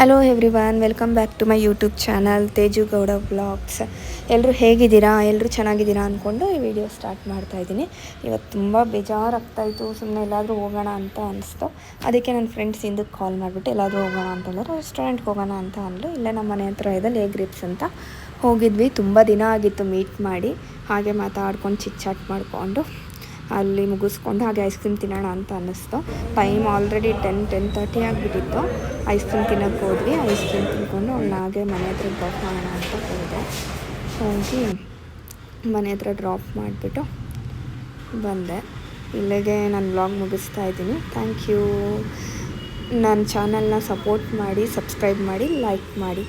Hello everyone, welcome back to my YouTube channel Teju Gowda vlogs. ಎಲ್ಲರೂ ಹೇಗಿದ್ದೀರಾ? ಎಲ್ಲರೂ ಚೆನ್ನಾಗಿದ್ದೀರಾ ಅಂದ್ಕೊಂಡು ಈ ವಿಡಿಯೋ ಸ್ಟಾರ್ಟ್ ಮಾಡ್ತಾಯಿದ್ದೀನಿ. ಇವತ್ತು ತುಂಬ ಬೇಜಾರಾಗ್ತಾಯಿತ್ತು. ಸುಮ್ಮನೆ ಎಲ್ಲಾದರೂ ಹೋಗೋಣ ಅಂತ ಅನಿಸ್ತು. ಅದಕ್ಕೆ ನನ್ನ ಫ್ರೆಂಡ್ಸ್ ಹಿಂದಕ್ಕೆ ಕಾಲ್ ಮಾಡಿಬಿಟ್ಟು ಎಲ್ಲಾದರೂ ಹೋಗೋಣ ಅಂತಂದರೆ ರೆಸ್ಟೋರೆಂಟ್ಗೆ ಹೋಗೋಣ ಅಂತ ಅಂದರು. ಇಲ್ಲೇ ನಮ್ಮ ಮನೆ ಹತ್ರ ಇದೆ ಲೇಗ್ ರಿಪ್ಸ್ ಅಂತ ಹೋಗಿದ್ವಿ. ತುಂಬ ದಿನ ಆಗಿತ್ತು ಮೀಟ್ ಮಾಡಿ. ಹಾಗೆ ಮಾತಾಡ್ಕೊಂಡು ಚಿಟ್ಚಾಟ್ ಮಾಡಿಕೊಂಡು ಅಲ್ಲಿ ಮುಗಿಸ್ಕೊಂಡು ಹಾಗೆ ಐಸ್ ಕ್ರೀಮ್ ತಿನ್ನೋಣ ಅಂತ ಅನ್ನಿಸ್ತು. ಟೈಮ್ ಆಲ್ರೆಡಿ 10:30 ಆಗಿಬಿಟ್ಟಿತ್ತು. ಐಸ್ ಕ್ರೀಮ್ ತಿನ್ನೋಕ್ಕೆ ಹೋದ್ವಿ. ಐಸ್ ಕ್ರೀಮ್ ತಿನ್ಕೊಂಡು ಅವನ್ನ ಹಾಗೆ ಮನೆ ಹತ್ರ ಡ್ರಾಪ್ ಮಾಡೋಣ ಅಂತ ಹೋದೆ. ಹೋಗಿ ಮನೆ ಹತ್ರ ಡ್ರಾಪ್ ಮಾಡಿಬಿಟ್ಟು ಬಂದೆ. ಇಲ್ಲಿಗೆ ನಾನು ವ್ಲಾಗ್ ಮುಗಿಸ್ತಾ ಇದ್ದೀನಿ. Thank you. ನನ್ನ ಚಾನಲ್ನ ಸಪೋರ್ಟ್ ಮಾಡಿ, ಸಬ್ಸ್ಕ್ರೈಬ್ ಮಾಡಿ, ಲೈಕ್ ಮಾಡಿ.